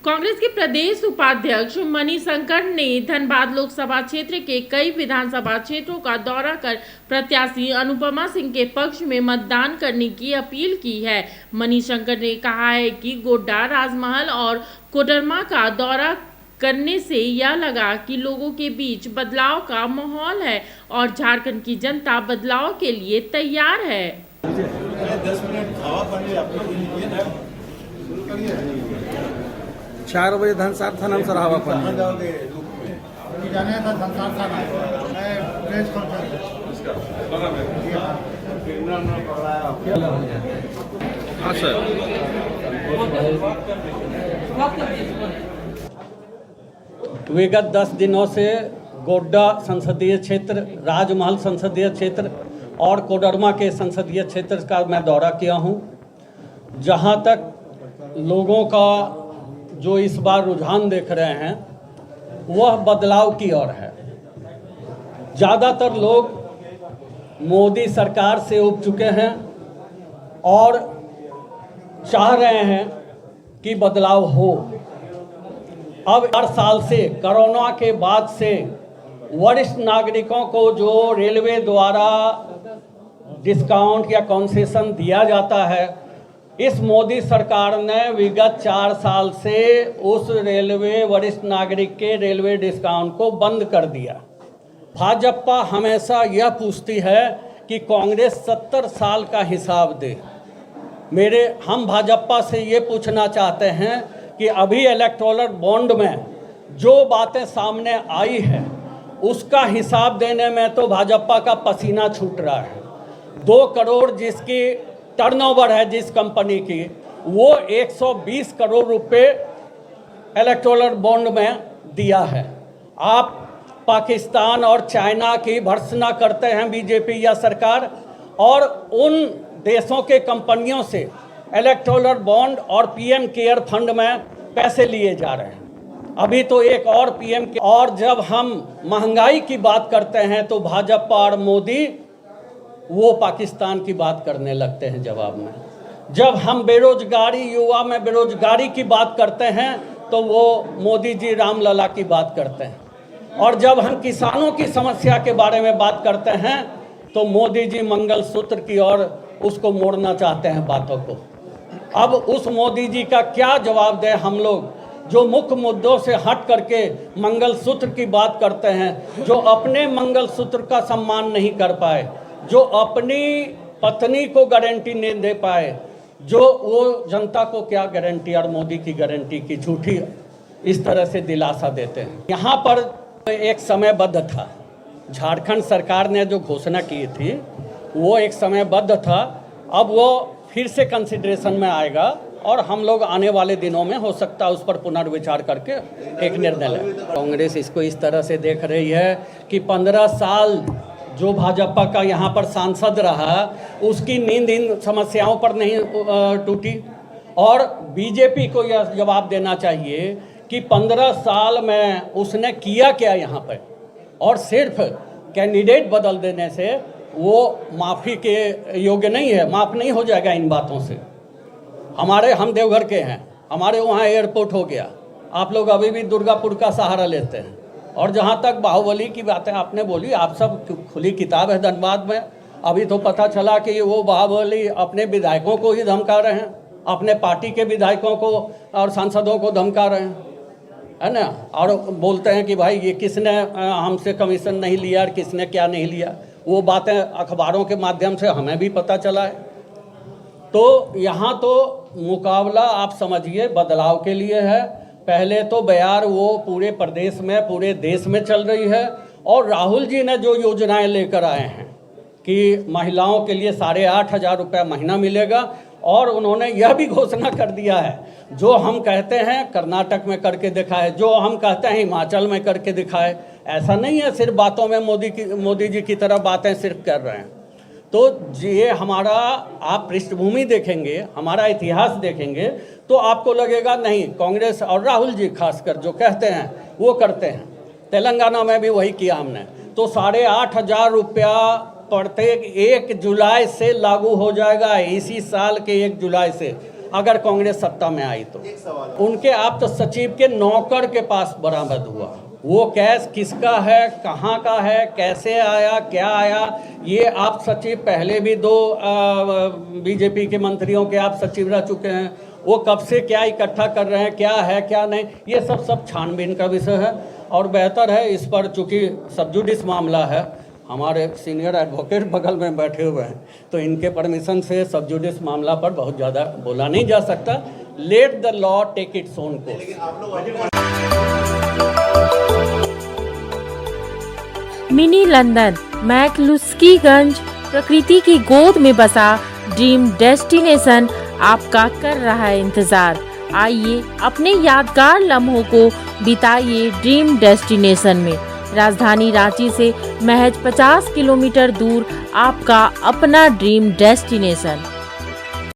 कांग्रेस के प्रदेश उपाध्यक्ष मणिशंकर ने धनबाद लोकसभा क्षेत्र के कई विधानसभा क्षेत्रों का दौरा कर प्रत्याशी अनुपमा सिंह के पक्ष में मतदान करने की अपील की है। मणिशंकर ने कहा है कि गोड्डा, राजमहल और कोडरमा का दौरा करने से यह लगा कि लोगों के बीच बदलाव का माहौल है और झारखंड की जनता बदलाव के लिए तैयार है। 10 मिनट हवा पानी आपको 4 बजे धनसार थाना में सर हवा पानी जाने था धनसार थाना प्रेस कॉन्फ्रेंस हाँ सर। विगत 10 दिनों से गोड्डा संसदीय क्षेत्र, राजमहल संसदीय क्षेत्र और कोडरमा के संसदीय क्षेत्र का मैं दौरा किया हूं। जहां तक लोगों का जो इस बार रुझान देख रहे हैं वह बदलाव की ओर है। ज़्यादातर लोग मोदी सरकार से उब चुके हैं और चाह रहे हैं कि बदलाव हो। अब 4 साल से कोरोना के बाद से वरिष्ठ नागरिकों को जो रेलवे द्वारा डिस्काउंट या कंसेशन दिया जाता है, इस मोदी सरकार ने विगत 4 साल से उस वरिष्ठ नागरिक के रेलवे डिस्काउंट को बंद कर दिया। भाजपा हमेशा यह पूछती है कि कांग्रेस 70 साल का हिसाब दे। हम भाजपा से ये पूछना चाहते हैं कि अभी इलेक्टोरल बॉन्ड में जो बातें सामने आई है उसका हिसाब देने में तो भाजपा का पसीना छूट रहा है। 2 करोड़ जिसकी टर्नओवर है जिस कंपनी की, वो 120 करोड़ रुपए इलेक्टोरल बॉन्ड में दिया है। आप पाकिस्तान और चाइना की भर्त्सना करते हैं बीजेपी या सरकार, और उन देशों के कंपनियों से इलेक्टोरल बॉन्ड और पीएम केयर फंड में पैसे लिए जा रहे हैं। अभी तो एक और पीएम के, और जब हम महंगाई की बात करते हैं तो भाजपा और मोदी वो पाकिस्तान की बात करने लगते हैं जवाब में। जब हम बेरोजगारी, युवा में बेरोजगारी की बात करते हैं तो वो मोदी जी रामलला की बात करते हैं, और जब हम किसानों की समस्या के बारे में बात करते हैं तो मोदी जी मंगलसूत्र की ओर उसको मोड़ना चाहते हैं बातों को। अब उस मोदी जी का क्या जवाब दें हम लोग जो मुख्य मुद्दों से हट करके मंगलसूत्र की बात करते हैं, जो अपने मंगलसूत्र का सम्मान नहीं कर पाए, जो अपनी पत्नी को गारंटी नहीं दे पाए, जो वो जनता को क्या गारंटी और मोदी की गारंटी की झूठी इस तरह से दिलासा देते हैं। यहाँ पर एक समयबद्ध था, झारखंड सरकार ने जो घोषणा की थी वो एक समयबद्ध था। अब वो फिर से कंसिडरेशन में आएगा और हम लोग आने वाले दिनों में हो सकता है उस पर पुनर्विचार करके एक निर्णय लें। कांग्रेस इसको इस तरह से देख रही है कि 15 साल जो भाजपा का यहाँ पर सांसद रहा उसकी नींद इन समस्याओं पर नहीं टूटी, और बीजेपी को यह जवाब देना चाहिए कि 15 साल में उसने किया क्या यहाँ पर, और सिर्फ कैंडिडेट बदल देने से वो माफ़ी के योग्य नहीं है। माफ़ नहीं हो जाएगा इन बातों से। हम देवघर के हैं, हमारे वहाँ एयरपोर्ट हो गया, आप लोग अभी भी दुर्गापुर का सहारा लेते हैं। और जहाँ तक बाहुबली की बातें आपने बोली, आप सब खुली किताब है धनबाद में। अभी तो पता चला कि वो बाहुबली अपने विधायकों को ही धमका रहे हैं, अपने पार्टी के विधायकों को और सांसदों को धमका रहे हैं, है ना। और बोलते हैं कि भाई ये किसने हमसे कमीशन नहीं लिया और किसने क्या नहीं लिया। वो बातें अखबारों के माध्यम से हमें भी पता चला है। तो यहाँ तो मुकाबला आप समझिए बदलाव के लिए है। पहले तो बयार वो पूरे प्रदेश में, पूरे देश में चल रही है, और राहुल जी ने जो योजनाएं लेकर आए हैं कि महिलाओं के लिए 8,500 रुपये महीना मिलेगा, और उन्होंने यह भी घोषणा कर दिया है जो हम कहते हैं कर्नाटक में करके दिखाए, जो हम कहते हैं हिमाचल में करके दिखाए। ऐसा नहीं है सिर्फ बातों में मोदी जी की तरह बातें सिर्फ कर रहे हैं। तो ये हमारा आप पृष्ठभूमि देखेंगे, हमारा इतिहास देखेंगे तो आपको लगेगा नहीं, कांग्रेस और राहुल जी खासकर जो कहते हैं वो करते हैं। तेलंगाना में भी वही किया हमने। तो 8,500 रुपया प्रत्येक 1 जुलाई से लागू हो जाएगा, इसी साल के 1 जुलाई से। अगर कांग्रेस सत्ता में आई तो। उनके आप्त सचिव के नौकर के पास बरामद हुआ। वो कैश किसका है, कहाँ का है, कैसे आया, क्या आया, ये आप सचिव पहले भी 2 बीजेपी के मंत्रियों के आप सचिव रह चुके हैं। वो कब से क्या इकट्ठा कर रहे हैं, क्या है क्या नहीं, ये सब छानबीन का विषय है। और बेहतर है इस पर, चूँकि सब जुडिस मामला है, हमारे सीनियर एडवोकेट बगल में बैठे हुए हैं, तो इनके परमिशन से सब जुडिस मामला पर बहुत ज़्यादा बोला नहीं जा सकता। Let the law take its own course. Mini London McCluskieganj प्रकृति की गोद में बसा ड्रीम डेस्टिनेशन आपका कर रहा है इंतजार। आइए अपने यादगार लम्हों को बिताइए ड्रीम डेस्टिनेशन में। राजधानी रांची से महज 50 किलोमीटर दूर आपका अपना ड्रीम डेस्टिनेशन।